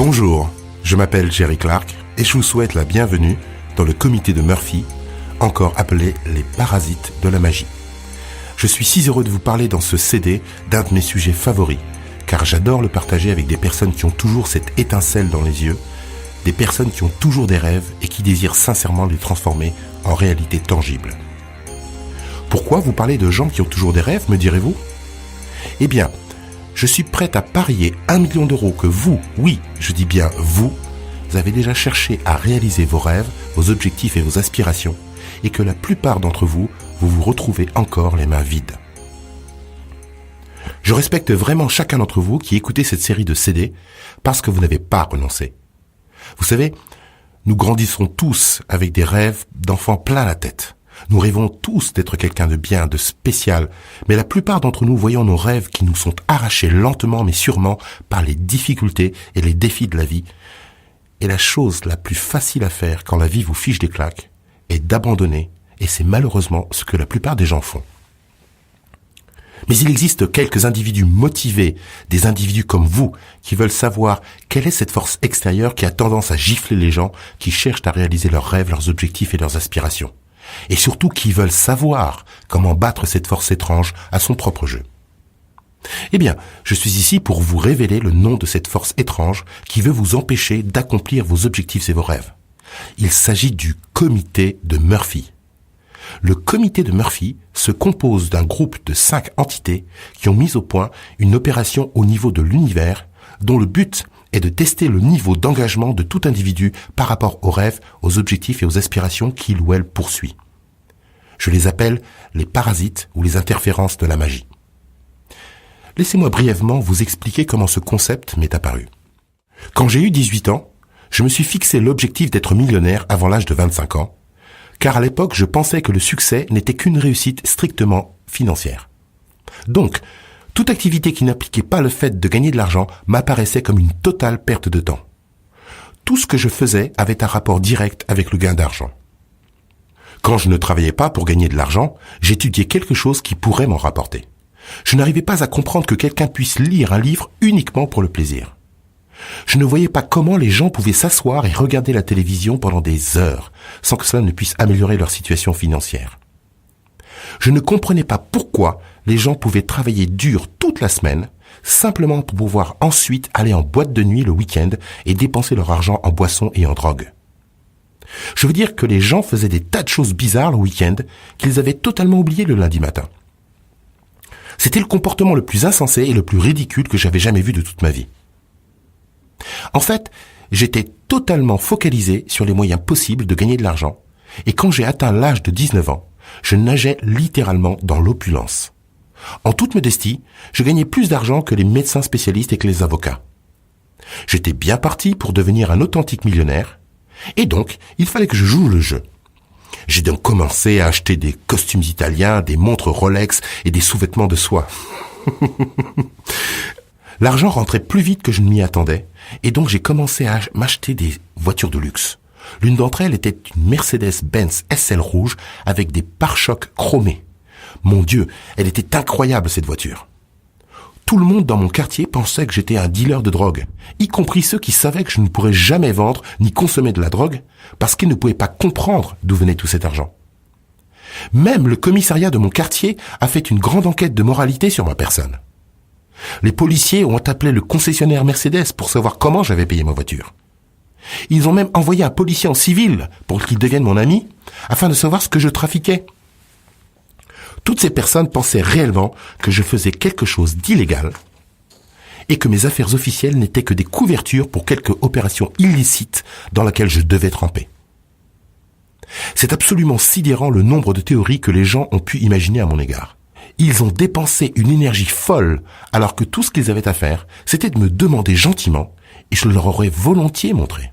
Bonjour, je m'appelle Jerry Clark et je vous souhaite la bienvenue dans le comité de Murphy, encore appelé les parasites de la magie. Je suis si heureux de vous parler dans ce CD d'un de mes sujets favoris, car j'adore le partager avec des personnes qui ont toujours cette étincelle dans les yeux, des personnes qui ont toujours des rêves et qui désirent sincèrement les transformer en réalité tangible. Pourquoi vous parlez de gens qui ont toujours des rêves, me direz-vous ? Eh bien, je suis prêt à parier 1 million d'euros que vous, oui, je dis bien vous avez déjà cherché à réaliser vos rêves, vos objectifs et vos aspirations, et que la plupart d'entre vous, vous vous retrouvez encore les mains vides. Je respecte vraiment chacun d'entre vous qui écoutez cette série de CD parce que vous n'avez pas renoncé. Vous savez, nous grandissons tous avec des rêves d'enfants plein la tête. Nous rêvons tous d'être quelqu'un de bien, de spécial, mais la plupart d'entre nous voyons nos rêves qui nous sont arrachés lentement mais sûrement par les difficultés et les défis de la vie. Et la chose la plus facile à faire quand la vie vous fiche des claques est d'abandonner, et c'est malheureusement ce que la plupart des gens font. Mais il existe quelques individus motivés, des individus comme vous, qui veulent savoir quelle est cette force extérieure qui a tendance à gifler les gens qui cherchent à réaliser leurs rêves, leurs objectifs et leurs aspirations. Et surtout qui veulent savoir comment battre cette force étrange à son propre jeu. Eh bien, je suis ici pour vous révéler le nom de cette force étrange qui veut vous empêcher d'accomplir vos objectifs et vos rêves. Il s'agit du comité de Murphy. Le comité de Murphy se compose d'un groupe de 5 entités qui ont mis au point une opération au niveau de l'univers dont le but est de tester le niveau d'engagement de tout individu par rapport aux rêves, aux objectifs et aux aspirations qu'il ou elle poursuit. Je les appelle les parasites ou les interférences de la magie. Laissez-moi brièvement vous expliquer comment ce concept m'est apparu. Quand j'ai eu 18 ans, je me suis fixé l'objectif d'être millionnaire avant l'âge de 25 ans, car à l'époque je pensais que le succès n'était qu'une réussite strictement financière. Donc, toute activité qui n'impliquait pas le fait de gagner de l'argent m'apparaissait comme une totale perte de temps. Tout ce que je faisais avait un rapport direct avec le gain d'argent. Quand je ne travaillais pas pour gagner de l'argent, j'étudiais quelque chose qui pourrait m'en rapporter. Je n'arrivais pas à comprendre que quelqu'un puisse lire un livre uniquement pour le plaisir. Je ne voyais pas comment les gens pouvaient s'asseoir et regarder la télévision pendant des heures sans que cela ne puisse améliorer leur situation financière. Je ne comprenais pas pourquoi les gens pouvaient travailler dur toute la semaine simplement pour pouvoir ensuite aller en boîte de nuit le week-end et dépenser leur argent en boissons et en drogue. Je veux dire que les gens faisaient des tas de choses bizarres le week-end qu'ils avaient totalement oubliées le lundi matin. C'était le comportement le plus insensé et le plus ridicule que j'avais jamais vu de toute ma vie. En fait, j'étais totalement focalisé sur les moyens possibles de gagner de l'argent, et quand j'ai atteint l'âge de 19 ans, je nageais littéralement dans l'opulence. En toute modestie, je gagnais plus d'argent que les médecins spécialistes et que les avocats. J'étais bien parti pour devenir un authentique millionnaire, et donc il fallait que je joue le jeu. J'ai donc commencé à acheter des costumes italiens, des montres Rolex et des sous-vêtements de soie. L'argent rentrait plus vite que je ne m'y attendais, et donc j'ai commencé à m'acheter des voitures de luxe. L'une d'entre elles était une Mercedes-Benz SL rouge avec des pare-chocs chromés. Mon Dieu, elle était incroyable cette voiture. Tout le monde dans mon quartier pensait que j'étais un dealer de drogue, y compris ceux qui savaient que je ne pourrais jamais vendre ni consommer de la drogue, parce qu'ils ne pouvaient pas comprendre d'où venait tout cet argent. Même le commissariat de mon quartier a fait une grande enquête de moralité sur ma personne. Les policiers ont appelé le concessionnaire Mercedes pour savoir comment j'avais payé ma voiture. Ils ont même envoyé un policier en civil pour qu'il devienne mon ami, afin de savoir ce que je trafiquais. Toutes ces personnes pensaient réellement que je faisais quelque chose d'illégal et que mes affaires officielles n'étaient que des couvertures pour quelque opération illicite dans laquelle je devais tremper. C'est absolument sidérant le nombre de théories que les gens ont pu imaginer à mon égard. Ils ont dépensé une énergie folle alors que tout ce qu'ils avaient à faire, c'était de me demander gentiment et je leur aurais volontiers montré.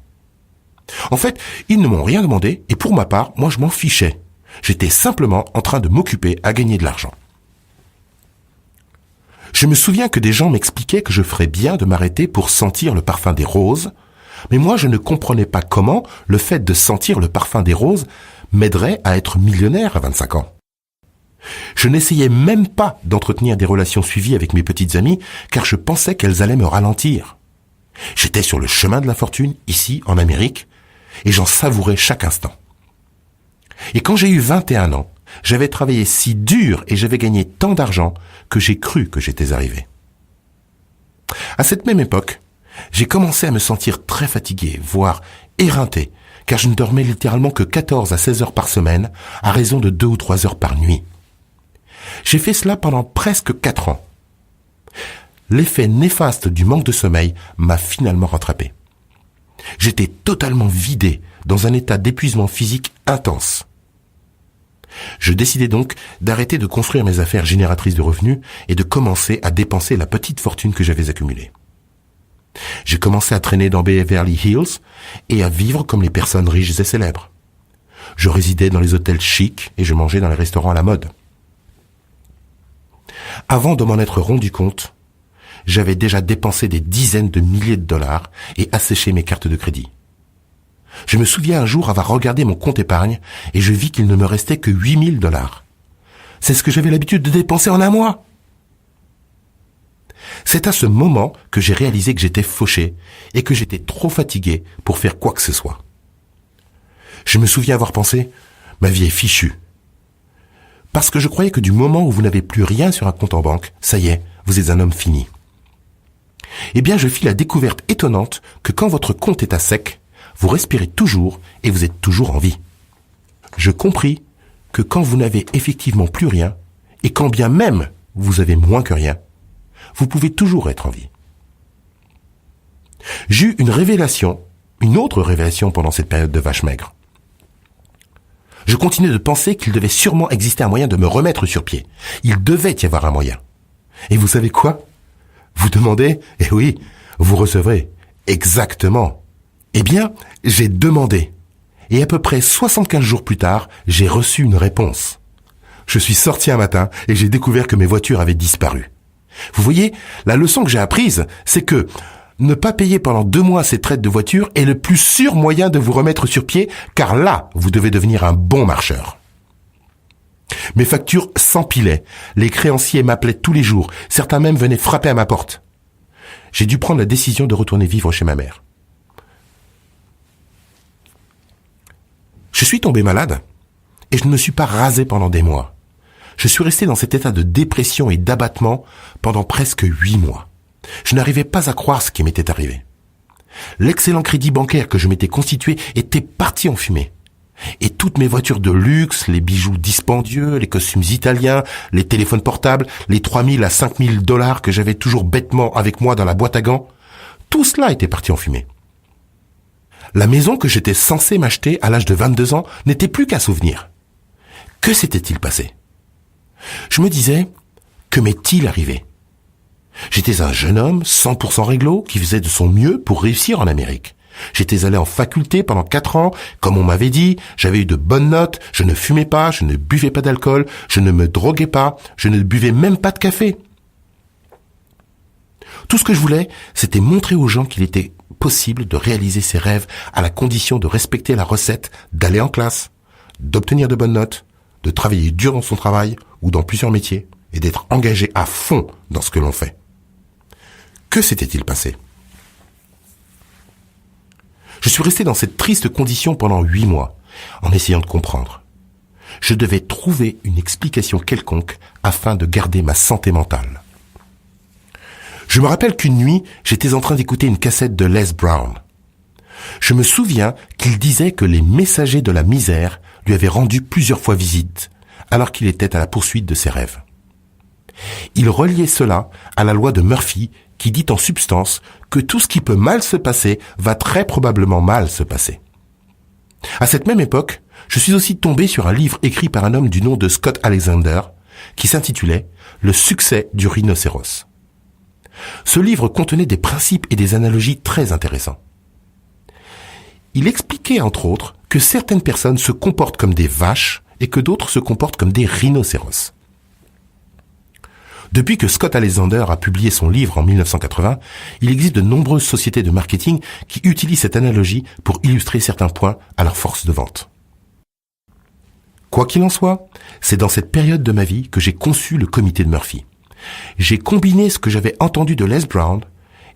En fait, ils ne m'ont rien demandé et pour ma part, moi je m'en fichais. J'étais simplement en train de m'occuper à gagner de l'argent. Je me souviens que des gens m'expliquaient que je ferais bien de m'arrêter pour sentir le parfum des roses, mais moi je ne comprenais pas comment le fait de sentir le parfum des roses m'aiderait à être millionnaire à 25 ans. Je n'essayais même pas d'entretenir des relations suivies avec mes petites amies car je pensais qu'elles allaient me ralentir. J'étais sur le chemin de la fortune, ici, en Amérique, et j'en savourais chaque instant. Et quand j'ai eu 21 ans, j'avais travaillé si dur et j'avais gagné tant d'argent que j'ai cru que j'étais arrivé. À cette même époque, j'ai commencé à me sentir très fatigué, voire éreinté, car je ne dormais littéralement que 14 à 16 heures par semaine, à raison de 2 ou 3 heures par nuit. J'ai fait cela pendant presque 4 ans. L'effet néfaste du manque de sommeil m'a finalement rattrapé. J'étais totalement vidé, dans un état d'épuisement physique intense. Je décidai donc d'arrêter de construire mes affaires génératrices de revenus et de commencer à dépenser la petite fortune que j'avais accumulée. J'ai commencé à traîner dans Beverly Hills et à vivre comme les personnes riches et célèbres. Je résidais dans les hôtels chics et je mangeais dans les restaurants à la mode. Avant de m'en être rendu compte, j'avais déjà dépensé des dizaines de milliers de dollars et asséché mes cartes de crédit. Je me souviens un jour avoir regardé mon compte épargne et je vis qu'il ne me restait que 8 000 dollars. C'est ce que j'avais l'habitude de dépenser en un mois. C'est à ce moment que j'ai réalisé que j'étais fauché et que j'étais trop fatigué pour faire quoi que ce soit. Je me souviens avoir pensé, ma vie est fichue. Parce que je croyais que du moment où vous n'avez plus rien sur un compte en banque, ça y est, vous êtes un homme fini. Eh bien, je fis la découverte étonnante que quand votre compte est à sec, vous respirez toujours et vous êtes toujours en vie. Je compris que quand vous n'avez effectivement plus rien, et quand bien même vous avez moins que rien, vous pouvez toujours être en vie. J'ai eu une autre révélation pendant cette période de vache maigre. Je continuais de penser qu'il devait sûrement exister un moyen de me remettre sur pied. Il devait y avoir un moyen. Et vous savez quoi ? Vous demandez ? Eh oui, vous recevrez. Exactement. Eh bien, j'ai demandé. Et à peu près 75 jours plus tard, j'ai reçu une réponse. Je suis sorti un matin et j'ai découvert que mes voitures avaient disparu. Vous voyez, la leçon que j'ai apprise, c'est que ne pas payer pendant 2 mois ces traites de voiture est le plus sûr moyen de vous remettre sur pied, car là, vous devez devenir un bon marcheur. Mes factures s'empilaient, les créanciers m'appelaient tous les jours, certains même venaient frapper à ma porte. J'ai dû prendre la décision de retourner vivre chez ma mère. Je suis tombé malade et je ne me suis pas rasé pendant des mois. Je suis resté dans cet état de dépression et d'abattement pendant presque 8 mois. Je n'arrivais pas à croire ce qui m'était arrivé. L'excellent crédit bancaire que je m'étais constitué était parti en fumée. Et toutes mes voitures de luxe, les bijoux dispendieux, les costumes italiens, les téléphones portables, les 3 000 à 5 000 dollars que j'avais toujours bêtement avec moi dans la boîte à gants, tout cela était parti en fumée. La maison que j'étais censé m'acheter à l'âge de 22 ans n'était plus qu'un souvenir. Que s'était-il passé ? Je me disais, que m'est-il arrivé ? J'étais un jeune homme 100% réglo qui faisait de son mieux pour réussir en Amérique. J'étais allé en faculté pendant 4 ans, comme on m'avait dit, j'avais eu de bonnes notes, je ne fumais pas, je ne buvais pas d'alcool, je ne me droguais pas, je ne buvais même pas de café. Tout ce que je voulais, c'était montrer aux gens qu'il était possible de réaliser ses rêves à la condition de respecter la recette d'aller en classe, d'obtenir de bonnes notes, de travailler dur dans son travail ou dans plusieurs métiers et d'être engagé à fond dans ce que l'on fait. Que s'était-il passé ? Je suis resté dans cette triste condition pendant 8 mois, en essayant de comprendre. Je devais trouver une explication quelconque afin de garder ma santé mentale. Je me rappelle qu'une nuit, j'étais en train d'écouter une cassette de Les Brown. Je me souviens qu'il disait que les messagers de la misère lui avaient rendu plusieurs fois visite, alors qu'il était à la poursuite de ses rêves. Il reliait cela à la loi de Murphy qui dit en substance que tout ce qui peut mal se passer va très probablement mal se passer. À cette même époque, je suis aussi tombé sur un livre écrit par un homme du nom de Scott Alexander qui s'intitulait « Le succès du rhinocéros ». Ce livre contenait des principes et des analogies très intéressants. Il expliquait entre autres que certaines personnes se comportent comme des vaches et que d'autres se comportent comme des rhinocéros. Depuis que Scott Alexander a publié son livre en 1980, il existe de nombreuses sociétés de marketing qui utilisent cette analogie pour illustrer certains points à leur force de vente. Quoi qu'il en soit, c'est dans cette période de ma vie que j'ai conçu le comité de Murphy. J'ai combiné ce que j'avais entendu de Les Brown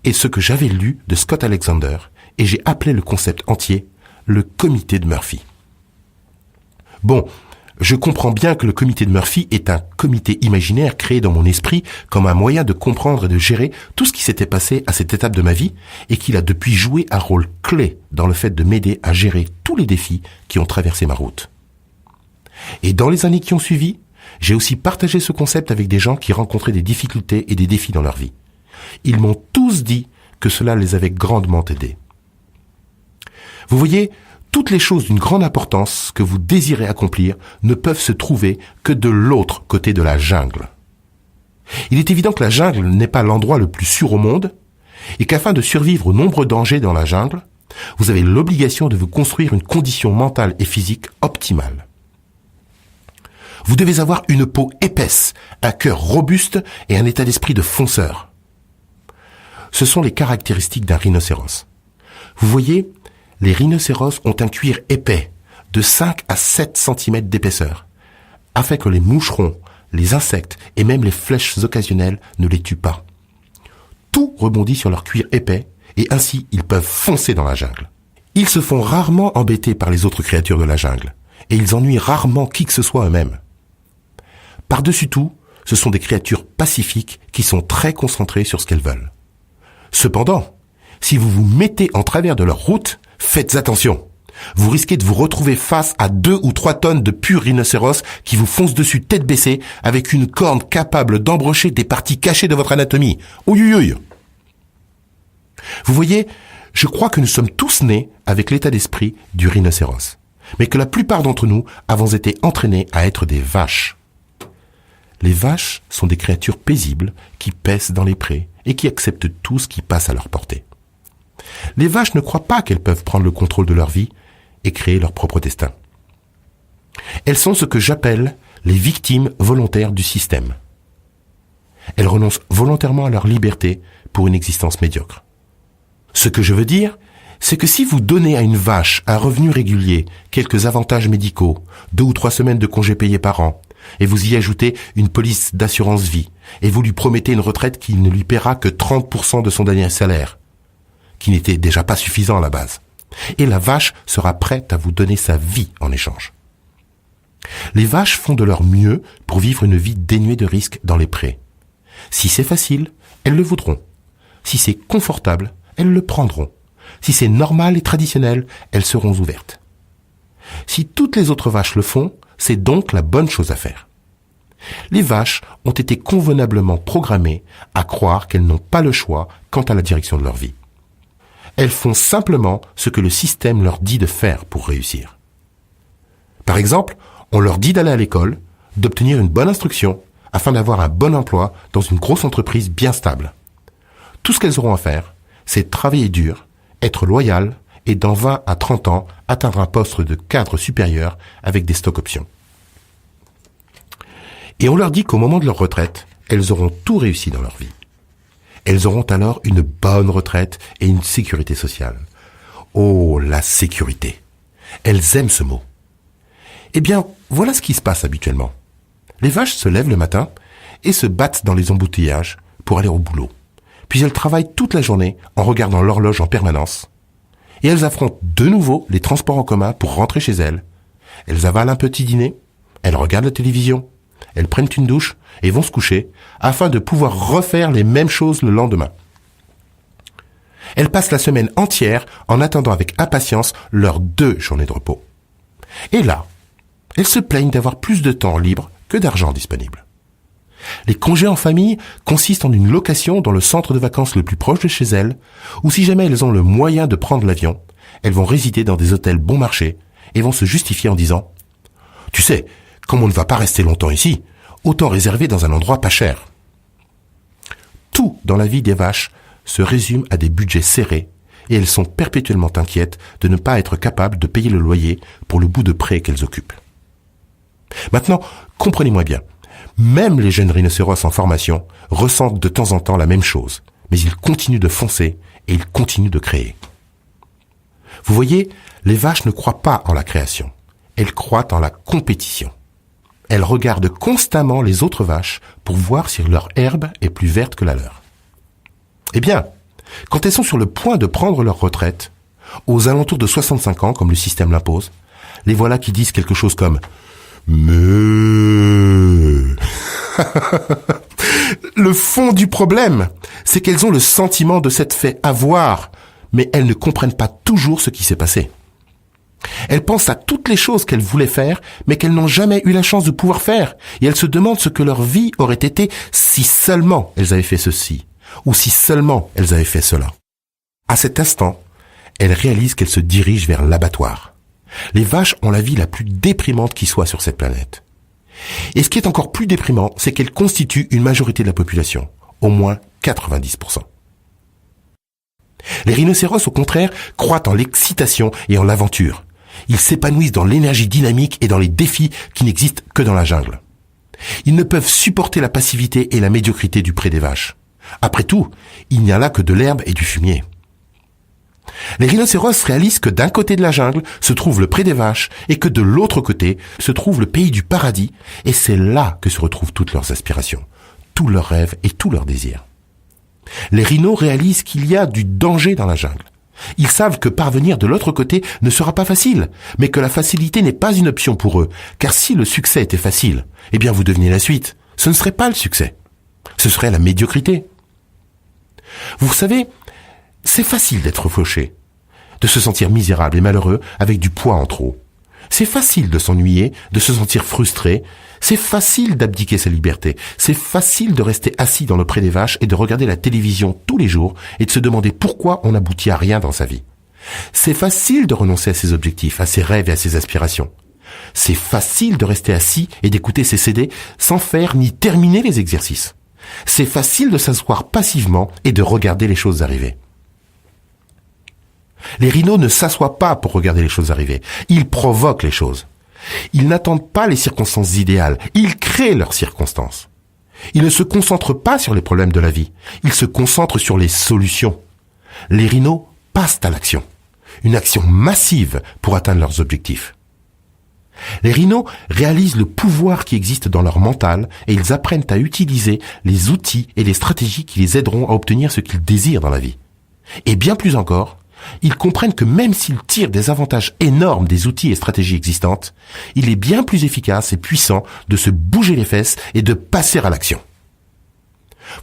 est ce que j'avais lu de Scott Alexander, et j'ai appelé le concept entier le comité de Murphy. Bon, je comprends bien que le comité de Murphy est un comité imaginaire créé dans mon esprit comme un moyen de comprendre et de gérer tout ce qui s'était passé à cette étape de ma vie et qu'il a depuis joué un rôle clé dans le fait de m'aider à gérer tous les défis qui ont traversé ma route. Et dans les années qui ont suivi, j'ai aussi partagé ce concept avec des gens qui rencontraient des difficultés et des défis dans leur vie. Ils m'ont tous dit que cela les avait grandement aidés. Vous voyez, toutes les choses d'une grande importance que vous désirez accomplir ne peuvent se trouver que de l'autre côté de la jungle. Il est évident que la jungle n'est pas l'endroit le plus sûr au monde et qu'afin de survivre aux nombreux dangers dans la jungle, vous avez l'obligation de vous construire une condition mentale et physique optimale. Vous devez avoir une peau épaisse, un cœur robuste et un état d'esprit de fonceur. Ce sont les caractéristiques d'un rhinocéros. Vous voyez, les rhinocéros ont un cuir épais, de 5 à 7 cm d'épaisseur, afin que les moucherons, les insectes et même les flèches occasionnelles ne les tuent pas. Tout rebondit sur leur cuir épais et ainsi ils peuvent foncer dans la jungle. Ils se font rarement embêter par les autres créatures de la jungle et ils ennuient rarement qui que ce soit eux-mêmes. Par-dessus tout, ce sont des créatures pacifiques qui sont très concentrées sur ce qu'elles veulent. Cependant, si vous vous mettez en travers de leur route, faites attention. Vous risquez de vous retrouver face à 2 ou 3 tonnes de purs rhinocéros qui vous foncent dessus tête baissée avec une corne capable d'embrocher des parties cachées de votre anatomie. Ouïouïouï. Vous voyez, je crois que nous sommes tous nés avec l'état d'esprit du rhinocéros, mais que la plupart d'entre nous avons été entraînés à être des vaches. Les vaches sont des créatures paisibles qui paissent dans les prés et qui acceptent tout ce qui passe à leur portée. Les vaches ne croient pas qu'elles peuvent prendre le contrôle de leur vie et créer leur propre destin. Elles sont ce que j'appelle les victimes volontaires du système. Elles renoncent volontairement à leur liberté pour une existence médiocre. Ce que je veux dire, c'est que si vous donnez à une vache un revenu régulier, quelques avantages médicaux, 2 ou 3 semaines de congés payés par an, et vous y ajoutez une police d'assurance vie, et vous lui promettez une retraite qui ne lui paiera que 30% de son dernier salaire, qui n'était déjà pas suffisant à la base. Et la vache sera prête à vous donner sa vie en échange. Les vaches font de leur mieux pour vivre une vie dénuée de risques dans les prés. Si c'est facile, elles le voudront. Si c'est confortable, elles le prendront. Si c'est normal et traditionnel, elles seront ouvertes. Si toutes les autres vaches le font, c'est donc la bonne chose à faire. Les vaches ont été convenablement programmées à croire qu'elles n'ont pas le choix quant à la direction de leur vie. Elles font simplement ce que le système leur dit de faire pour réussir. Par exemple, on leur dit d'aller à l'école, d'obtenir une bonne instruction, afin d'avoir un bon emploi dans une grosse entreprise bien stable. Tout ce qu'elles auront à faire, c'est travailler dur, être loyales, et dans 20 à 30 ans, atteindre un poste de cadre supérieur avec des stock options. Et on leur dit qu'au moment de leur retraite, elles auront tout réussi dans leur vie. Elles auront alors une bonne retraite et une sécurité sociale. Oh, la sécurité. Elles aiment ce mot. Eh bien, voilà ce qui se passe habituellement. Les vaches se lèvent le matin et se battent dans les embouteillages pour aller au boulot. Puis elles travaillent toute la journée en regardant l'horloge en permanence. Et elles affrontent de nouveau les transports en commun pour rentrer chez elles. Elles avalent un petit dîner, elles regardent la télévision, elles prennent une douche et vont se coucher afin de pouvoir refaire les mêmes choses le lendemain. Elles passent la semaine entière en attendant avec impatience leurs 2 journées de repos. Et là, elles se plaignent d'avoir plus de temps libre que d'argent disponible. Les congés en famille consistent en une location dans le centre de vacances le plus proche de chez elles, ou si jamais elles ont le moyen de prendre l'avion, elles vont résider dans des hôtels bon marché et vont se justifier en disant « Tu sais, comme on ne va pas rester longtemps ici, autant réserver dans un endroit pas cher. » Tout dans la vie des vaches se résume à des budgets serrés et elles sont perpétuellement inquiètes de ne pas être capables de payer le loyer pour le bout de pré qu'elles occupent. Maintenant, comprenez-moi bien. Même les jeunes rhinocéros en formation ressentent de temps en temps la même chose, mais ils continuent de foncer et ils continuent de créer. Vous voyez, les vaches ne croient pas en la création, elles croient en la compétition. Elles regardent constamment les autres vaches pour voir si leur herbe est plus verte que la leur. Eh bien, quand elles sont sur le point de prendre leur retraite, aux alentours de 65 ans, comme le système l'impose, les voilà qui disent quelque chose comme « Mais... » Le fond du problème, c'est qu'elles ont le sentiment de s'être fait avoir, mais elles ne comprennent pas toujours ce qui s'est passé. Elles pensent à toutes les choses qu'elles voulaient faire, mais qu'elles n'ont jamais eu la chance de pouvoir faire, et elles se demandent ce que leur vie aurait été si seulement elles avaient fait ceci, ou si seulement elles avaient fait cela. À cet instant, elles réalisent qu'elles se dirigent vers l'abattoir. Les vaches ont la vie la plus déprimante qui soit sur cette planète. Et ce qui est encore plus déprimant, c'est qu'elles constituent une majorité de la population, au moins 90%. Les rhinocéros, au contraire, croient en l'excitation et en l'aventure. Ils s'épanouissent dans l'énergie dynamique et dans les défis qui n'existent que dans la jungle. Ils ne peuvent supporter la passivité et la médiocrité du pré des vaches. Après tout, il n'y a là que de l'herbe et du fumier. Les rhinocéros réalisent que d'un côté de la jungle se trouve le pré des vaches et que de l'autre côté se trouve le pays du paradis, et c'est là que se retrouvent toutes leurs aspirations, tous leurs rêves et tous leurs désirs. Les rhinos réalisent qu'il y a du danger dans la jungle. Ils savent que parvenir de l'autre côté ne sera pas facile, mais que la facilité n'est pas une option pour eux, car si le succès était facile, eh bien vous devinez la suite, ce ne serait pas le succès, ce serait la médiocrité. Vous savez, c'est facile d'être fauché, de se sentir misérable et malheureux avec du poids en trop. C'est facile de s'ennuyer, de se sentir frustré. C'est facile d'abdiquer sa liberté. C'est facile de rester assis dans le pré des vaches et de regarder la télévision tous les jours et de se demander pourquoi on n'aboutit à rien dans sa vie. C'est facile de renoncer à ses objectifs, à ses rêves et à ses aspirations. C'est facile de rester assis et d'écouter ses CD sans faire ni terminer les exercices. C'est facile de s'asseoir passivement et de regarder les choses arriver. Les rhinos ne s'assoient pas pour regarder les choses arriver. Ils provoquent les choses. Ils n'attendent pas les circonstances idéales. Ils créent leurs circonstances. Ils ne se concentrent pas sur les problèmes de la vie. Ils se concentrent sur les solutions. Les rhinos passent à l'action. Une action massive pour atteindre leurs objectifs. Les rhinos réalisent le pouvoir qui existe dans leur mental et ils apprennent à utiliser les outils et les stratégies qui les aideront à obtenir ce qu'ils désirent dans la vie. Et bien plus encore, ils comprennent que même s'ils tirent des avantages énormes des outils et stratégies existantes, il est bien plus efficace et puissant de se bouger les fesses et de passer à l'action.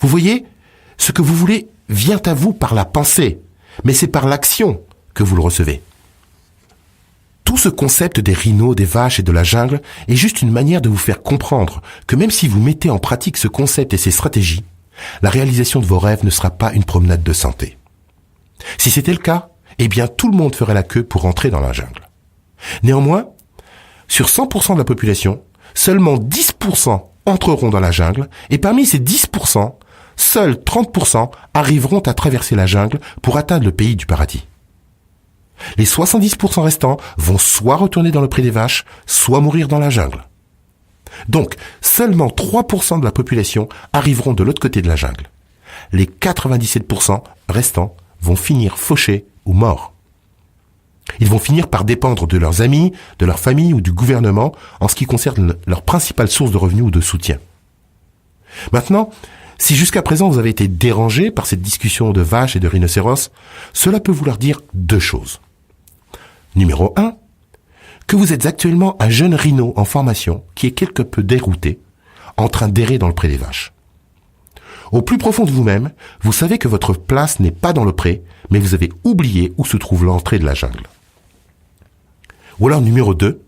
Vous voyez, ce que vous voulez vient à vous par la pensée, mais c'est par l'action que vous le recevez. Tout ce concept des rhinos, des vaches et de la jungle est juste une manière de vous faire comprendre que même si vous mettez en pratique ce concept et ces stratégies, la réalisation de vos rêves ne sera pas une promenade de santé. Si c'était le cas, eh bien tout le monde ferait la queue pour entrer dans la jungle. Néanmoins, sur 100% de la population, seulement 10% entreront dans la jungle, et parmi ces 10%, seuls 30% arriveront à traverser la jungle pour atteindre le pays du paradis. Les 70% restants vont soit retourner dans le pré des vaches, soit mourir dans la jungle. Donc, seulement 3% de la population arriveront de l'autre côté de la jungle. Les 97% restants vont finir fauchés ou morts. Ils vont finir par dépendre de leurs amis, de leur famille ou du gouvernement en ce qui concerne leur principale source de revenus ou de soutien. Maintenant, si jusqu'à présent vous avez été dérangé par cette discussion de vaches et de rhinocéros, cela peut vouloir dire deux choses. Numéro 1, que vous êtes actuellement un jeune rhino en formation qui est quelque peu dérouté, en train d'errer dans le pré des vaches. Au plus profond de vous-même, vous savez que votre place n'est pas dans le pré, mais vous avez oublié où se trouve l'entrée de la jungle. Ou alors numéro 2,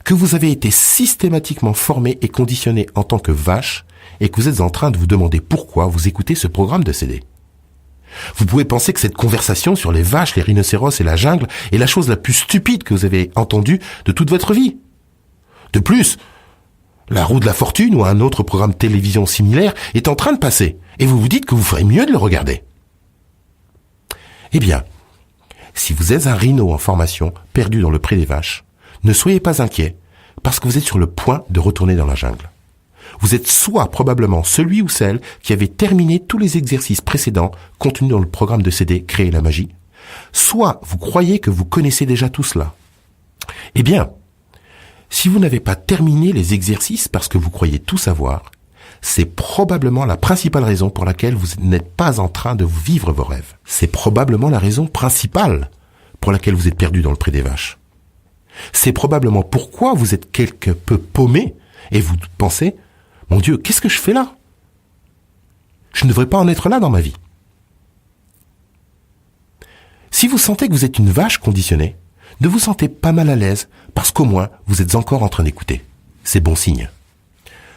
que vous avez été systématiquement formé et conditionné en tant que vache et que vous êtes en train de vous demander pourquoi vous écoutez ce programme de CD. Vous pouvez penser que cette conversation sur les vaches, les rhinocéros et la jungle est la chose la plus stupide que vous avez entendue de toute votre vie. De plus, La Roue de la Fortune ou un autre programme de télévision similaire est en train de passer, et vous vous dites que vous ferez mieux de le regarder. Eh bien, si vous êtes un rhino en formation, perdu dans le pré des vaches, ne soyez pas inquiet, parce que vous êtes sur le point de retourner dans la jungle. Vous êtes soit probablement celui ou celle qui avait terminé tous les exercices précédents contenus dans le programme de CD Créer la magie, soit vous croyez que vous connaissez déjà tout cela. Eh bien, si vous n'avez pas terminé les exercices parce que vous croyez tout savoir, c'est probablement la principale raison pour laquelle vous n'êtes pas en train de vivre vos rêves. C'est probablement la raison principale pour laquelle vous êtes perdu dans le pré des vaches. C'est probablement pourquoi vous êtes quelque peu paumé et vous pensez « Mon Dieu, qu'est-ce que je fais là ? Je ne devrais pas en être là dans ma vie. » Si vous sentez que vous êtes une vache conditionnée, ne vous sentez pas mal à l'aise parce qu'au moins vous êtes encore en train d'écouter. C'est bon signe.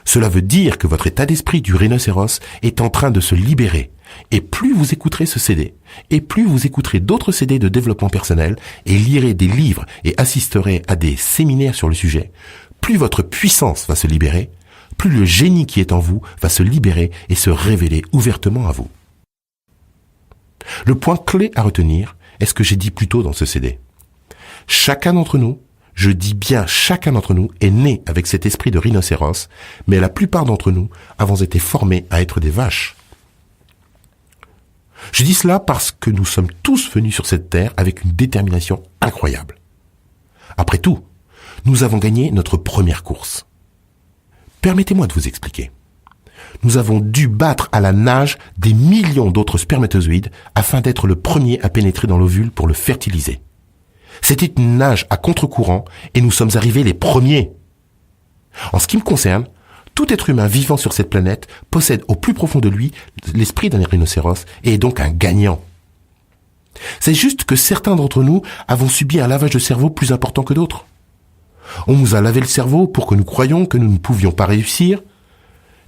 Cela veut dire que votre état d'esprit du rhinocéros est en train de se libérer. Et plus vous écouterez ce CD, et plus vous écouterez d'autres CD de développement personnel, et lirez des livres et assisterez à des séminaires sur le sujet, plus votre puissance va se libérer, plus le génie qui est en vous va se libérer et se révéler ouvertement à vous. Le point clé à retenir est ce que j'ai dit plus tôt dans ce CD. Chacun d'entre nous, je dis bien chacun d'entre nous, est né avec cet esprit de rhinocéros, mais la plupart d'entre nous avons été formés à être des vaches. Je dis cela parce que nous sommes tous venus sur cette terre avec une détermination incroyable. Après tout, nous avons gagné notre première course. Permettez-moi de vous expliquer. Nous avons dû battre à la nage des millions d'autres spermatozoïdes afin d'être le premier à pénétrer dans l'ovule pour le fertiliser. C'était une nage à contre-courant et nous sommes arrivés les premiers. En ce qui me concerne, tout être humain vivant sur cette planète possède au plus profond de lui l'esprit d'un rhinocéros et est donc un gagnant. C'est juste que certains d'entre nous avons subi un lavage de cerveau plus important que d'autres. On nous a lavé le cerveau pour que nous croyions que nous ne pouvions pas réussir,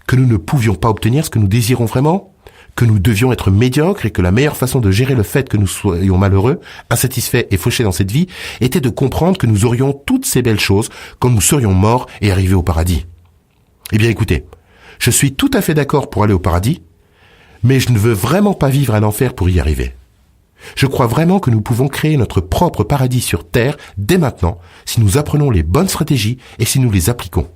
que nous ne pouvions pas obtenir ce que nous désirons vraiment, que nous devions être médiocres et que la meilleure façon de gérer le fait que nous soyons malheureux, insatisfaits et fauchés dans cette vie était de comprendre que nous aurions toutes ces belles choses quand nous serions morts et arrivés au paradis. Eh bien écoutez, je suis tout à fait d'accord pour aller au paradis, mais je ne veux vraiment pas vivre un enfer pour y arriver. Je crois vraiment que nous pouvons créer notre propre paradis sur Terre dès maintenant si nous apprenons les bonnes stratégies et si nous les appliquons.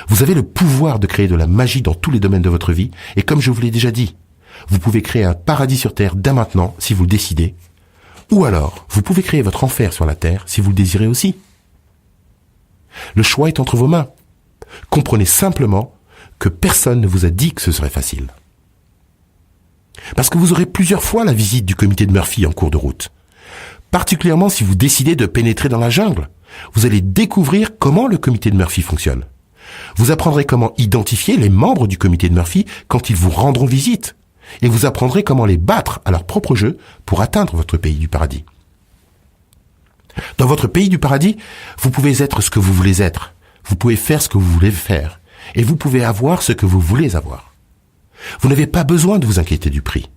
Vous avez le pouvoir de créer de la magie dans tous les domaines de votre vie et comme je vous l'ai déjà dit, vous pouvez créer un paradis sur Terre dès maintenant si vous le décidez, ou alors vous pouvez créer votre enfer sur la Terre si vous le désirez aussi. Le choix est entre vos mains. Comprenez simplement que personne ne vous a dit que ce serait facile. Parce que vous aurez plusieurs fois la visite du comité de Murphy en cours de route. Particulièrement si vous décidez de pénétrer dans la jungle. Vous allez découvrir comment le comité de Murphy fonctionne. Vous apprendrez comment identifier les membres du comité de Murphy quand ils vous rendront visite. Et vous apprendrez comment les battre à leur propre jeu pour atteindre votre pays du paradis. Dans votre pays du paradis, vous pouvez être ce que vous voulez être. Vous pouvez faire ce que vous voulez faire. Et vous pouvez avoir ce que vous voulez avoir. Vous n'avez pas besoin de vous inquiéter du prix.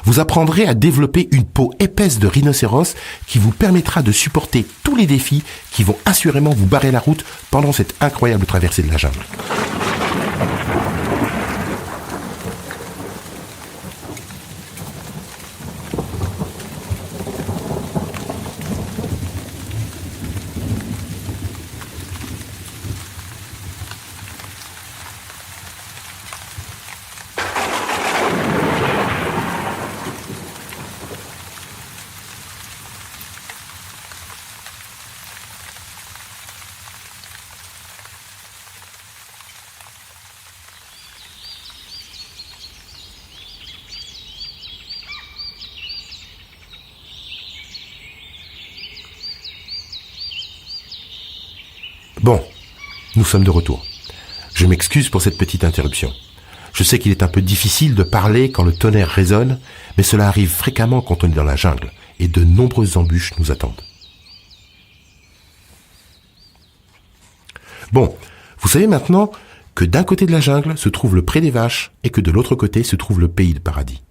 Vous apprendrez à développer une peau épaisse de rhinocéros qui vous permettra de supporter tous les défis qui vont assurément vous barrer la route pendant cette incroyable traversée de la jungle. Bon, nous sommes de retour. Je m'excuse pour cette petite interruption. Je sais qu'il est un peu difficile de parler quand le tonnerre résonne, mais cela arrive fréquemment quand on est dans la jungle, et de nombreuses embûches nous attendent. Bon, vous savez maintenant que d'un côté de la jungle se trouve le pré des vaches, et que de l'autre côté se trouve le pays de paradis.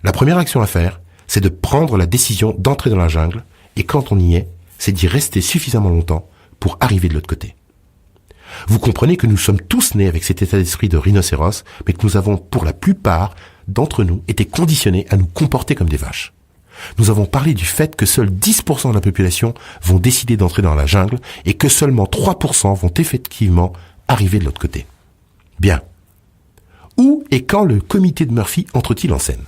La première action à faire, c'est de prendre la décision d'entrer dans la jungle, et quand on y est, c'est d'y rester suffisamment longtemps pour arriver de l'autre côté. Vous comprenez que nous sommes tous nés avec cet état d'esprit de rhinocéros, mais que nous avons, pour la plupart d'entre nous, été conditionnés à nous comporter comme des vaches. Nous avons parlé du fait que seuls 10% de la population vont décider d'entrer dans la jungle et que seulement 3% vont effectivement arriver de l'autre côté. Bien. Où et quand le comité de Murphy entre-t-il en scène ?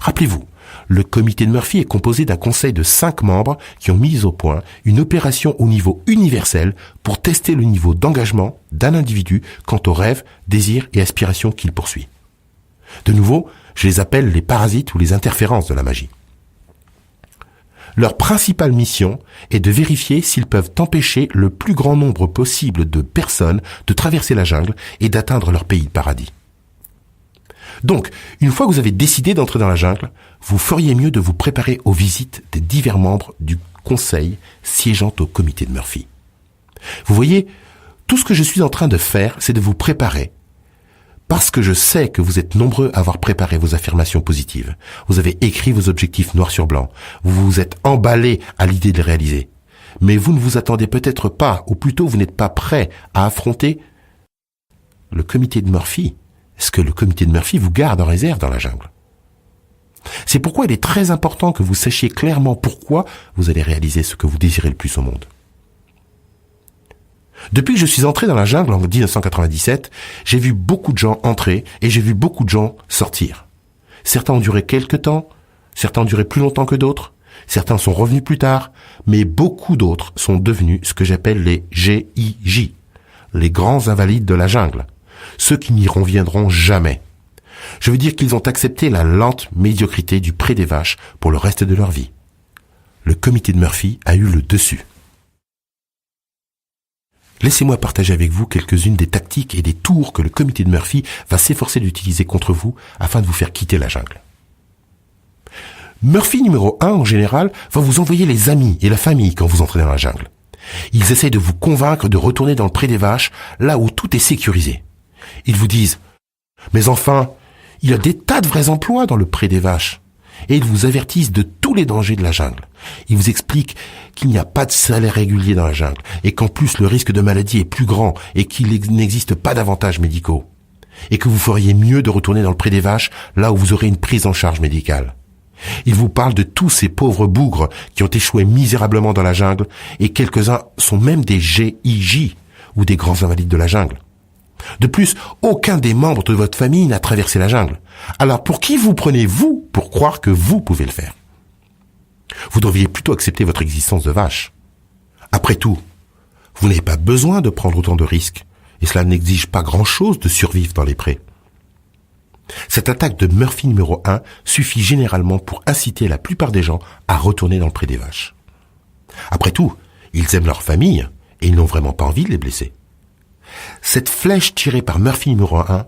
Rappelez-vous, Le comité de Murphy est composé d'un conseil de 5 membres qui ont mis au point une opération au niveau universel pour tester le niveau d'engagement d'un individu quant aux rêves, désirs et aspirations qu'il poursuit. De nouveau, je les appelle les parasites ou les interférences de la magie. Leur principale mission est de vérifier s'ils peuvent empêcher le plus grand nombre possible de personnes de traverser la jungle et d'atteindre leur pays de paradis. Donc, une fois que vous avez décidé d'entrer dans la jungle, vous feriez mieux de vous préparer aux visites des divers membres du conseil siégeant au comité de Murphy. Vous voyez, tout ce que je suis en train de faire, c'est de vous préparer. Parce que je sais que vous êtes nombreux à avoir préparé vos affirmations positives. Vous avez écrit vos objectifs noir sur blanc. Vous vous êtes emballé à l'idée de les réaliser. Mais vous ne vous attendez peut-être pas, ou plutôt vous n'êtes pas prêt à affronter le comité de Murphy. Ce que le comité de Murphy vous garde en réserve dans la jungle. C'est pourquoi il est très important que vous sachiez clairement pourquoi vous allez réaliser ce que vous désirez le plus au monde. Depuis que je suis entré dans la jungle en 1997, j'ai vu beaucoup de gens entrer et j'ai vu beaucoup de gens sortir. Certains ont duré quelques temps, certains ont duré plus longtemps que d'autres, certains sont revenus plus tard, mais beaucoup d'autres sont devenus ce que j'appelle les GIJ, les grands invalides de la jungle, ceux qui n'y reviendront jamais. Je veux dire qu'ils ont accepté la lente médiocrité du pré des vaches pour le reste de leur vie. Le comité de Murphy a eu le dessus. Laissez-moi partager avec vous quelques-unes des tactiques et des tours que le comité de Murphy va s'efforcer d'utiliser contre vous afin de vous faire quitter la jungle. Murphy numéro 1, en général, va vous envoyer les amis et la famille quand vous entrez dans la jungle. Ils essayent de vous convaincre de retourner dans le pré des vaches, là où tout est sécurisé. Ils vous disent « Mais enfin, il y a des tas de vrais emplois dans le pré des vaches. » Et ils vous avertissent de tous les dangers de la jungle. Ils vous expliquent qu'il n'y a pas de salaire régulier dans la jungle et qu'en plus le risque de maladie est plus grand et qu'il n'existe pas d'avantages médicaux. Et que vous feriez mieux de retourner dans le pré des vaches là où vous aurez une prise en charge médicale. Ils vous parlent de tous ces pauvres bougres qui ont échoué misérablement dans la jungle et quelques-uns sont même des GIJ ou des grands invalides de la jungle. De plus, aucun des membres de votre famille n'a traversé la jungle. Alors pour qui vous prenez-vous pour croire que vous pouvez le faire ? Vous devriez plutôt accepter votre existence de vache. Après tout, vous n'avez pas besoin de prendre autant de risques, et cela n'exige pas grand-chose de survivre dans les prés. Cette attaque de Murphy numéro 1 suffit généralement pour inciter la plupart des gens à retourner dans le pré des vaches. Après tout, ils aiment leur famille, et ils n'ont vraiment pas envie de les blesser. Cette flèche tirée par Murphy numéro 1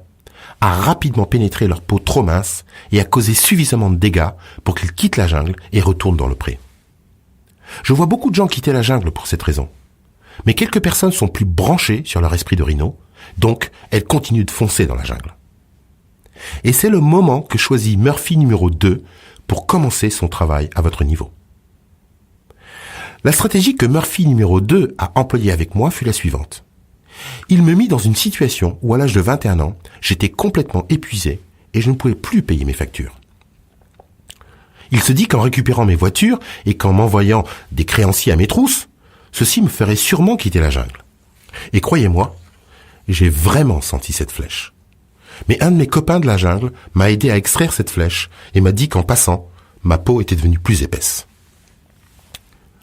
a rapidement pénétré leur peau trop mince et a causé suffisamment de dégâts pour qu'ils quittent la jungle et retournent dans le pré. Je vois beaucoup de gens quitter la jungle pour cette raison. Mais quelques personnes sont plus branchées sur leur esprit de rhino, donc elles continuent de foncer dans la jungle. Et c'est le moment que choisit Murphy numéro 2 pour commencer son travail à votre niveau. La stratégie que Murphy numéro 2 a employée avec moi fut la suivante. Il me mit dans une situation où à l'âge de 21 ans, j'étais complètement épuisé et je ne pouvais plus payer mes factures. Il se dit qu'en récupérant mes voitures et qu'en m'envoyant des créanciers à mes trousses, ceci me ferait sûrement quitter la jungle. Et croyez-moi, j'ai vraiment senti cette flèche. Mais un de mes copains de la jungle m'a aidé à extraire cette flèche et m'a dit qu'en passant, ma peau était devenue plus épaisse.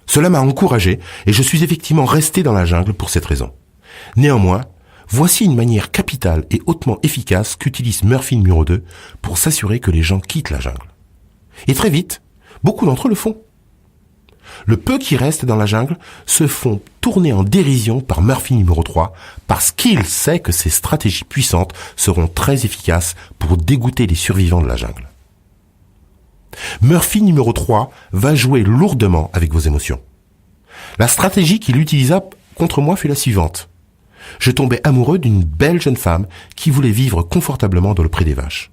Cela m'a encouragé et je suis effectivement resté dans la jungle pour cette raison. Néanmoins, voici une manière capitale et hautement efficace qu'utilise Murphy numéro 2 pour s'assurer que les gens quittent la jungle. Et très vite, beaucoup d'entre eux le font. Le peu qui reste dans la jungle se font tourner en dérision par Murphy numéro 3 parce qu'il sait que ces stratégies puissantes seront très efficaces pour dégoûter les survivants de la jungle. Murphy numéro 3 va jouer lourdement avec vos émotions. La stratégie qu'il utilisa contre moi fut la suivante. Je tombais amoureux d'une belle jeune femme qui voulait vivre confortablement dans le pré des vaches.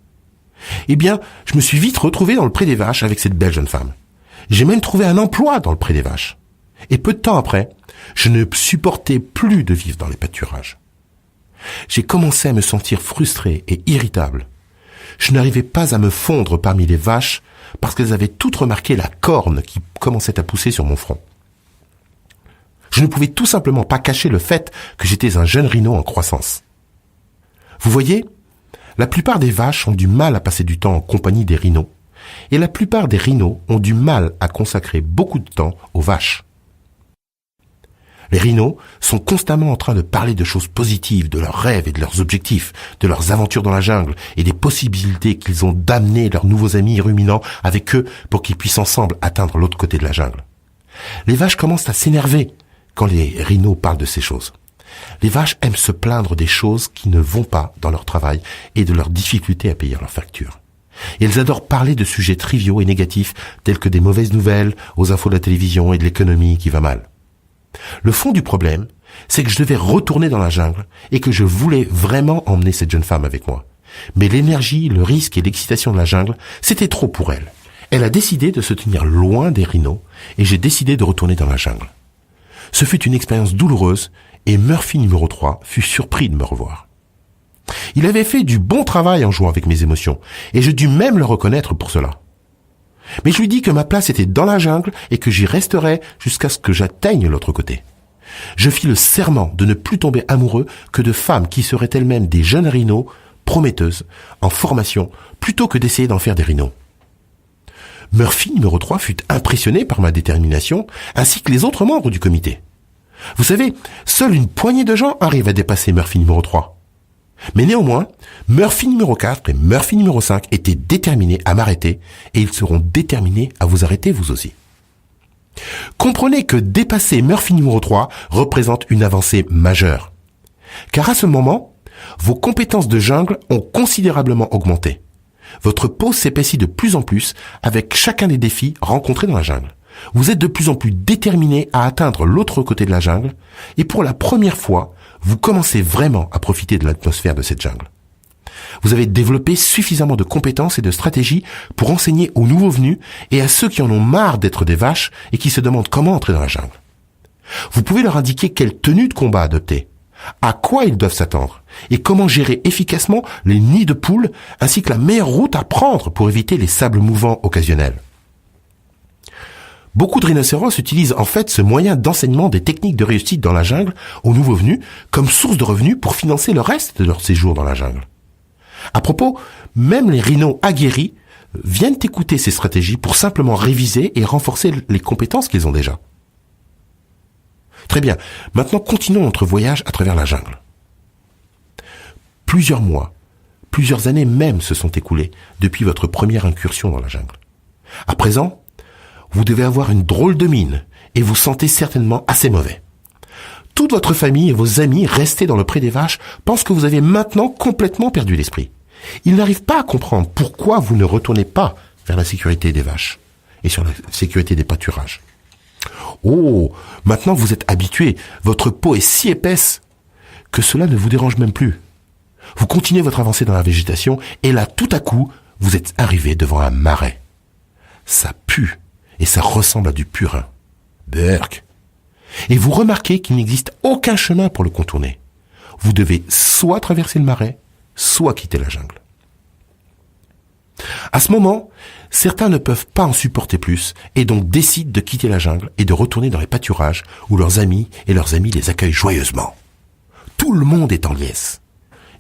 Eh bien, je me suis vite retrouvé dans le pré des vaches avec cette belle jeune femme. J'ai même trouvé un emploi dans le pré des vaches. Et peu de temps après, je ne supportais plus de vivre dans les pâturages. J'ai commencé à me sentir frustré et irritable. Je n'arrivais pas à me fondre parmi les vaches parce qu'elles avaient toutes remarqué la corne qui commençait à pousser sur mon front. Je ne pouvais tout simplement pas cacher le fait que j'étais un jeune rhino en croissance. Vous voyez, la plupart des vaches ont du mal à passer du temps en compagnie des rhinos, et la plupart des rhinos ont du mal à consacrer beaucoup de temps aux vaches. Les rhinos sont constamment en train de parler de choses positives, de leurs rêves et de leurs objectifs, de leurs aventures dans la jungle et des possibilités qu'ils ont d'amener leurs nouveaux amis ruminants avec eux pour qu'ils puissent ensemble atteindre l'autre côté de la jungle. Les vaches commencent à s'énerver quand les rhinos parlent de ces choses. Les vaches aiment se plaindre des choses qui ne vont pas dans leur travail et de leurs difficultés à payer leurs factures. Et elles adorent parler de sujets triviaux et négatifs tels que des mauvaises nouvelles aux infos de la télévision et de l'économie qui va mal. Le fond du problème, c'est que je devais retourner dans la jungle et que je voulais vraiment emmener cette jeune femme avec moi. Mais l'énergie, le risque et l'excitation de la jungle, c'était trop pour elle. Elle a décidé de se tenir loin des rhinos et j'ai décidé de retourner dans la jungle. Ce fut une expérience douloureuse et Murphy numéro 3 fut surpris de me revoir. Il avait fait du bon travail en jouant avec mes émotions et je dus même le reconnaître pour cela. Mais je lui dis que ma place était dans la jungle et que j'y resterais jusqu'à ce que j'atteigne l'autre côté. Je fis le serment de ne plus tomber amoureux que de femmes qui seraient elles-mêmes des jeunes rhinos prometteuses, en formation, plutôt que d'essayer d'en faire des rhinos. Murphy numéro 3 fut impressionné par ma détermination, ainsi que les autres membres du comité. Vous savez, seule une poignée de gens arrivent à dépasser Murphy numéro 3. Mais néanmoins, Murphy numéro 4 et Murphy numéro 5 étaient déterminés à m'arrêter et ils seront déterminés à vous arrêter vous aussi. Comprenez que dépasser Murphy numéro 3 représente une avancée majeure. Car à ce moment, vos compétences de jungle ont considérablement augmenté. Votre peau s'épaissit de plus en plus avec chacun des défis rencontrés dans la jungle. Vous êtes de plus en plus déterminé à atteindre l'autre côté de la jungle et pour la première fois, vous commencez vraiment à profiter de l'atmosphère de cette jungle. Vous avez développé suffisamment de compétences et de stratégies pour enseigner aux nouveaux venus et à ceux qui en ont marre d'être des vaches et qui se demandent comment entrer dans la jungle. Vous pouvez leur indiquer quelle tenue de combat adopter, à quoi ils doivent s'attendre et comment gérer efficacement les nids de poules ainsi que la meilleure route à prendre pour éviter les sables mouvants occasionnels. Beaucoup de rhinocéros utilisent en fait ce moyen d'enseignement des techniques de réussite dans la jungle aux nouveaux venus comme source de revenus pour financer le reste de leur séjour dans la jungle. À propos, même les rhinos aguerris viennent écouter ces stratégies pour simplement réviser et renforcer les compétences qu'ils ont déjà. Très bien, maintenant continuons notre voyage à travers la jungle. Plusieurs mois, plusieurs années même se sont écoulés depuis votre première incursion dans la jungle. À présent, vous devez avoir une drôle de mine et vous sentez certainement assez mauvais. Toute votre famille et vos amis restés dans le pré des vaches pensent que vous avez maintenant complètement perdu l'esprit. Ils n'arrivent pas à comprendre pourquoi vous ne retournez pas vers la sécurité des vaches et sur la sécurité des pâturages. Oh, maintenant vous êtes habitué, votre peau est si épaisse que cela ne vous dérange même plus. Vous continuez votre avancée dans la végétation et là, tout à coup, vous êtes arrivé devant un marais. Ça pue et ça ressemble à du purin. Berk. Et vous remarquez qu'il n'existe aucun chemin pour le contourner. Vous devez soit traverser le marais, soit quitter la jungle. À ce moment, certains ne peuvent pas en supporter plus et donc décident de quitter la jungle et de retourner dans les pâturages où leurs amis les accueillent joyeusement. Tout le monde est en liesse.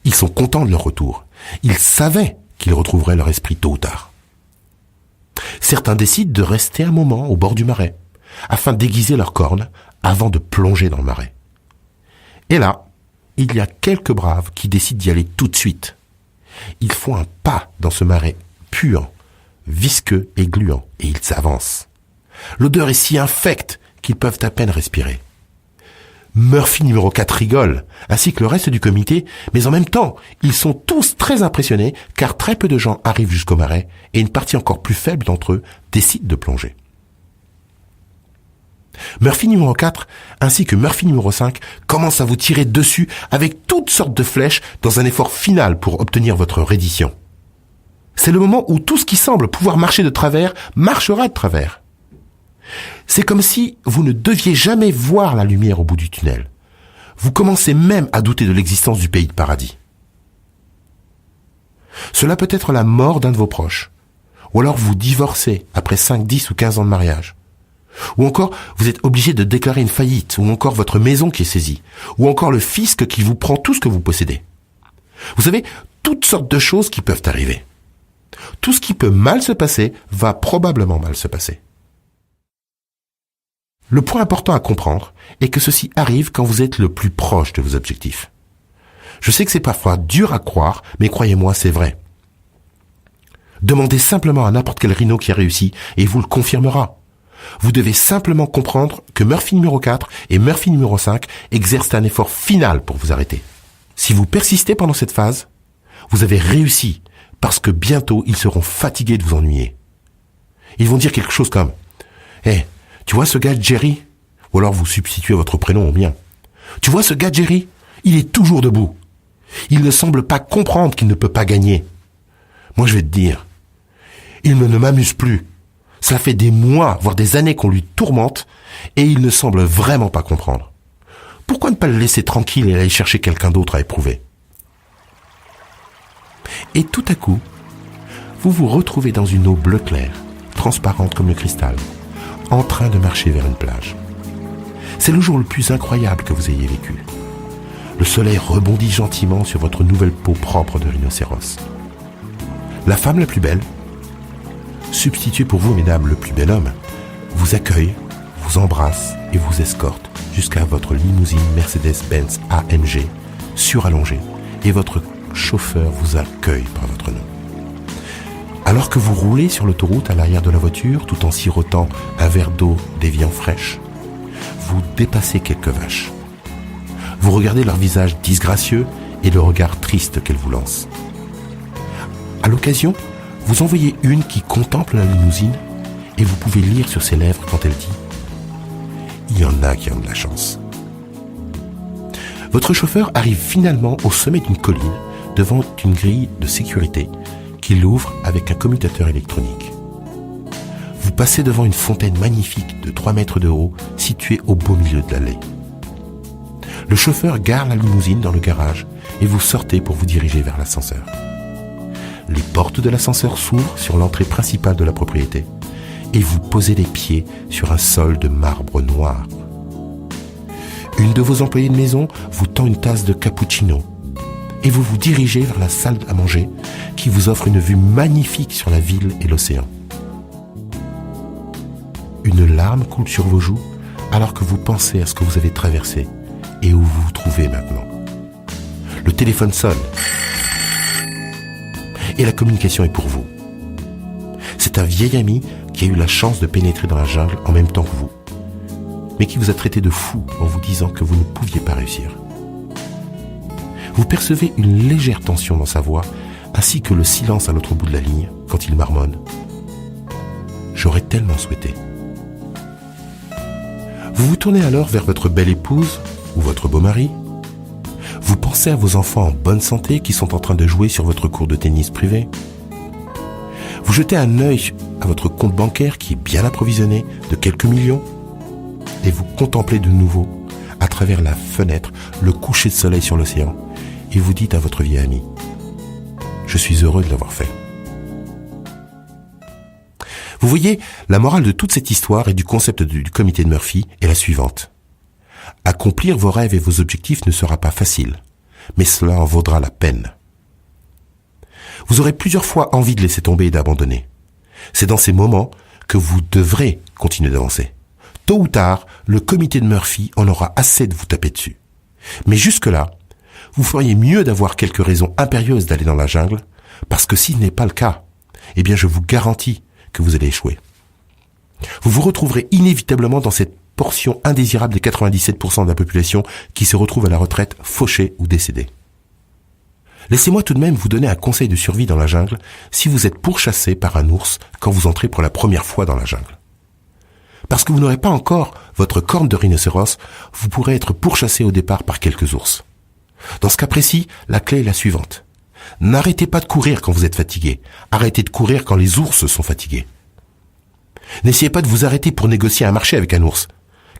Ils sont contents de leur retour. Ils savaient qu'ils retrouveraient leur esprit tôt ou tard. Certains décident de rester un moment au bord du marais afin d'aiguiser leurs cornes avant de plonger dans le marais. Et là, il y a quelques braves qui décident d'y aller tout de suite. Ils font un pas dans ce marais puant, visqueux et gluant, et ils s'avancent. L'odeur est si infecte qu'ils peuvent à peine respirer. Murphy numéro 4 rigole, ainsi que le reste du comité, mais en même temps, ils sont tous très impressionnés car très peu de gens arrivent jusqu'au marais et une partie encore plus faible d'entre eux décide de plonger. Murphy numéro 4 ainsi que Murphy numéro 5 commencent à vous tirer dessus avec toutes sortes de flèches dans un effort final pour obtenir votre reddition. C'est le moment où tout ce qui semble pouvoir marcher de travers marchera de travers. C'est comme si vous ne deviez jamais voir la lumière au bout du tunnel. Vous commencez même à douter de l'existence du pays de paradis. Cela peut être la mort d'un de vos proches, ou alors vous divorcez après 5, 10 ou 15 ans de mariage. Ou encore, vous êtes obligé de déclarer une faillite, ou encore votre maison qui est saisie, ou encore le fisc qui vous prend tout ce que vous possédez. Vous savez, toutes sortes de choses qui peuvent arriver. Tout ce qui peut mal se passer va probablement mal se passer. Le point important à comprendre est que ceci arrive quand vous êtes le plus proche de vos objectifs. Je sais que c'est parfois dur à croire, mais croyez-moi, c'est vrai. Demandez simplement à n'importe quel rhino qui a réussi et il vous le confirmera. Vous devez simplement comprendre que Murphy numéro 4 et Murphy numéro 5 exercent un effort final pour vous arrêter. Si vous persistez pendant cette phase, vous avez réussi parce que bientôt ils seront fatigués de vous ennuyer. Ils vont dire quelque chose comme « Hey, tu vois ce gars Jerry ?» Ou alors vous substituez votre prénom au mien. « Tu vois ce gars Jerry ? Il est toujours debout. Il ne semble pas comprendre qu'il ne peut pas gagner. Moi je vais te dire, il ne m'amuse plus. Cela fait des mois, voire des années qu'on lui tourmente et il ne semble vraiment pas comprendre. Pourquoi ne pas le laisser tranquille et aller chercher quelqu'un d'autre à éprouver ? » Et tout à coup, vous vous retrouvez dans une eau bleu clair, transparente comme le cristal, en train de marcher vers une plage. C'est le jour le plus incroyable que vous ayez vécu. Le soleil rebondit gentiment sur votre nouvelle peau propre de rhinocéros. La femme la plus belle, substituée pour vous, mesdames, le plus bel homme, vous accueille, vous embrasse et vous escorte jusqu'à votre limousine Mercedes-Benz AMG surallongée et votre chauffeur vous accueille par votre nom. Alors que vous roulez sur l'autoroute à l'arrière de la voiture tout en sirotant un verre d'eau d'Évian fraîche, vous dépassez quelques vaches. Vous regardez leur visage disgracieux et le regard triste qu'elles vous lancent. À l'occasion, vous en voyez une qui contemple la limousine et vous pouvez lire sur ses lèvres quand elle dit « Il y en a qui ont de la chance ». Votre chauffeur arrive finalement au sommet d'une colline devant une grille de sécurité qu'il ouvre avec un commutateur électronique. Vous passez devant une fontaine magnifique de 3 mètres de haut située au beau milieu de l'allée. Le chauffeur gare la limousine dans le garage et vous sortez pour vous diriger vers l'ascenseur. Les portes de l'ascenseur s'ouvrent sur l'entrée principale de la propriété et vous posez les pieds sur un sol de marbre noir. Une de vos employées de maison vous tend une tasse de cappuccino et vous vous dirigez vers la salle à manger qui vous offre une vue magnifique sur la ville et l'océan. Une larme coule sur vos joues alors que vous pensez à ce que vous avez traversé et où vous vous trouvez maintenant. Le téléphone sonne et la communication est pour vous. C'est un vieil ami qui a eu la chance de pénétrer dans la jungle en même temps que vous, mais qui vous a traité de fou en vous disant que vous ne pouviez pas réussir. Vous percevez une légère tension dans sa voix, ainsi que le silence à l'autre bout de la ligne quand il marmonne « J'aurais tellement souhaité ». Vous vous tournez alors vers votre belle épouse ou votre beau mari. Vous pensez à vos enfants en bonne santé qui sont en train de jouer sur votre court de tennis privé. Vous jetez un œil à votre compte bancaire qui est bien approvisionné de quelques millions et vous contemplez de nouveau, à travers la fenêtre, le coucher de soleil sur l'océan et vous dites à votre vieil ami « Je suis heureux de l'avoir fait ». Vous voyez, la morale de toute cette histoire et du concept du comité de Murphy est la suivante. Accomplir vos rêves et vos objectifs ne sera pas facile, mais cela en vaudra la peine. Vous aurez plusieurs fois envie de laisser tomber et d'abandonner. C'est dans ces moments que vous devrez continuer d'avancer. Tôt ou tard, le comité de Murphy en aura assez de vous taper dessus. Mais jusque-là, vous feriez mieux d'avoir quelques raisons impérieuses d'aller dans la jungle, parce que si ce n'est pas le cas, eh bien je vous garantis que vous allez échouer. Vous vous retrouverez inévitablement dans cette portion indésirable des 97% de la population qui se retrouve à la retraite fauchée ou décédée. Laissez-moi tout de même vous donner un conseil de survie dans la jungle si vous êtes pourchassé par un ours quand vous entrez pour la première fois dans la jungle. Parce que vous n'aurez pas encore votre corne de rhinocéros, vous pourrez être pourchassé au départ par quelques ours. Dans ce cas précis, la clé est la suivante. N'arrêtez pas de courir quand vous êtes fatigué. Arrêtez de courir quand les ours sont fatigués. N'essayez pas de vous arrêter pour négocier un marché avec un ours,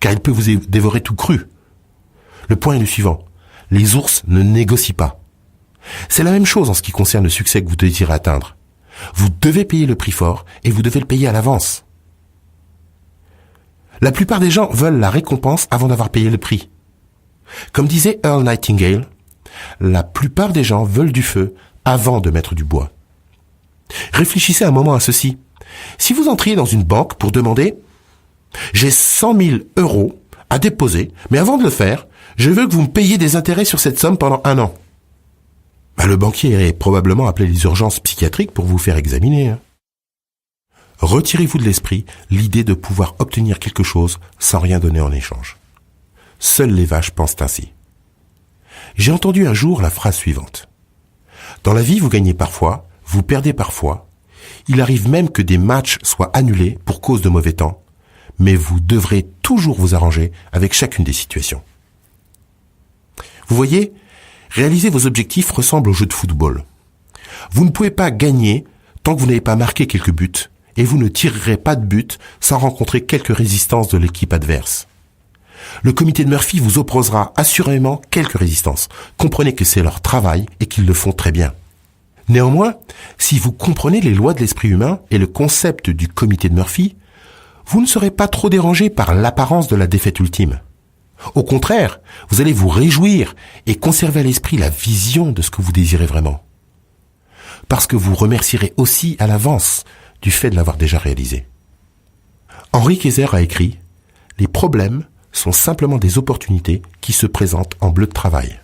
car il peut vous dévorer tout cru. Le point est le suivant. Les ours ne négocient pas. C'est la même chose en ce qui concerne le succès que vous désirez atteindre. Vous devez payer le prix fort et vous devez le payer à l'avance. La plupart des gens veulent la récompense avant d'avoir payé le prix. Comme disait Earl Nightingale, la plupart des gens veulent du feu avant de mettre du bois. Réfléchissez un moment à ceci. Si vous entriez dans une banque pour demander « J'ai 100 000 euros à déposer, mais avant de le faire, je veux que vous me payiez des intérêts sur cette somme pendant 1 an. » Le banquier irait probablement appeler les urgences psychiatriques pour vous faire examiner. Retirez-vous de l'esprit l'idée de pouvoir obtenir quelque chose sans rien donner en échange. Seules les vaches pensent ainsi. J'ai entendu un jour la phrase suivante. Dans la vie, vous gagnez parfois, vous perdez parfois. Il arrive même que des matchs soient annulés pour cause de mauvais temps, mais vous devrez toujours vous arranger avec chacune des situations. Vous voyez, réaliser vos objectifs ressemble au jeu de football. Vous ne pouvez pas gagner tant que vous n'avez pas marqué quelques buts, et vous ne tirerez pas de but sans rencontrer quelques résistances de l'équipe adverse. Le comité de Murphy vous opposera assurément quelques résistances. Comprenez que c'est leur travail et qu'ils le font très bien. Néanmoins, si vous comprenez les lois de l'esprit humain et le concept du comité de Murphy, vous ne serez pas trop dérangé par l'apparence de la défaite ultime. Au contraire, vous allez vous réjouir et conserver à l'esprit la vision de ce que vous désirez vraiment. Parce que vous remercierez aussi à l'avance du fait de l'avoir déjà réalisé. Henri Kayser a écrit « Les problèmes sont simplement des opportunités qui se présentent en bleu de travail. »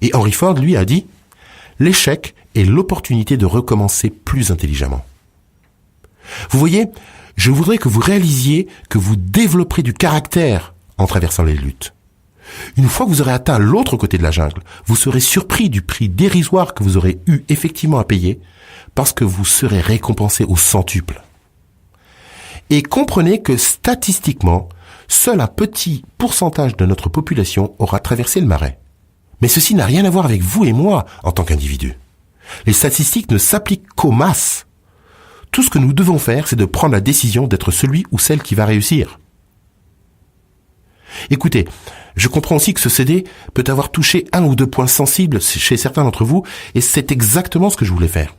Et Henry Ford, lui, a dit « L'échec est l'opportunité de recommencer plus intelligemment. » Vous voyez, je voudrais que vous réalisiez que vous développerez du caractère en traversant les luttes. Une fois que vous aurez atteint l'autre côté de la jungle, vous serez surpris du prix dérisoire que vous aurez eu effectivement à payer parce que vous serez récompensé au centuple. Et comprenez que statistiquement, seul un petit pourcentage de notre population aura traversé le marais. Mais ceci n'a rien à voir avec vous et moi en tant qu'individus. Les statistiques ne s'appliquent qu'aux masses. Tout ce que nous devons faire, c'est de prendre la décision d'être celui ou celle qui va réussir. Écoutez, je comprends aussi que ce CD peut avoir touché 1 ou 2 points sensibles chez certains d'entre vous, et c'est exactement ce que je voulais faire.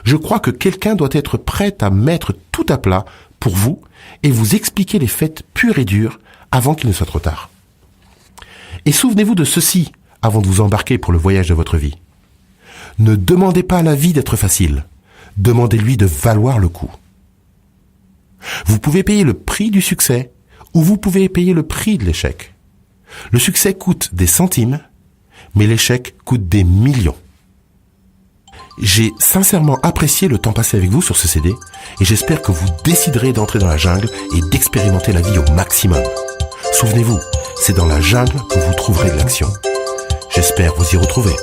Je crois que quelqu'un doit être prêt à mettre tout à plat pour vous et vous expliquer les faits purs et durs avant qu'il ne soit trop tard. Et souvenez-vous de ceci avant de vous embarquer pour le voyage de votre vie. Ne demandez pas à la vie d'être facile. Demandez-lui de valoir le coup. Vous pouvez payer le prix du succès ou vous pouvez payer le prix de l'échec. Le succès coûte des centimes, mais l'échec coûte des millions. J'ai sincèrement apprécié le temps passé avec vous sur ce CD et j'espère que vous déciderez d'entrer dans la jungle et d'expérimenter la vie au maximum. Souvenez-vous, c'est dans la jungle que vous trouverez de l'action. J'espère vous y retrouver.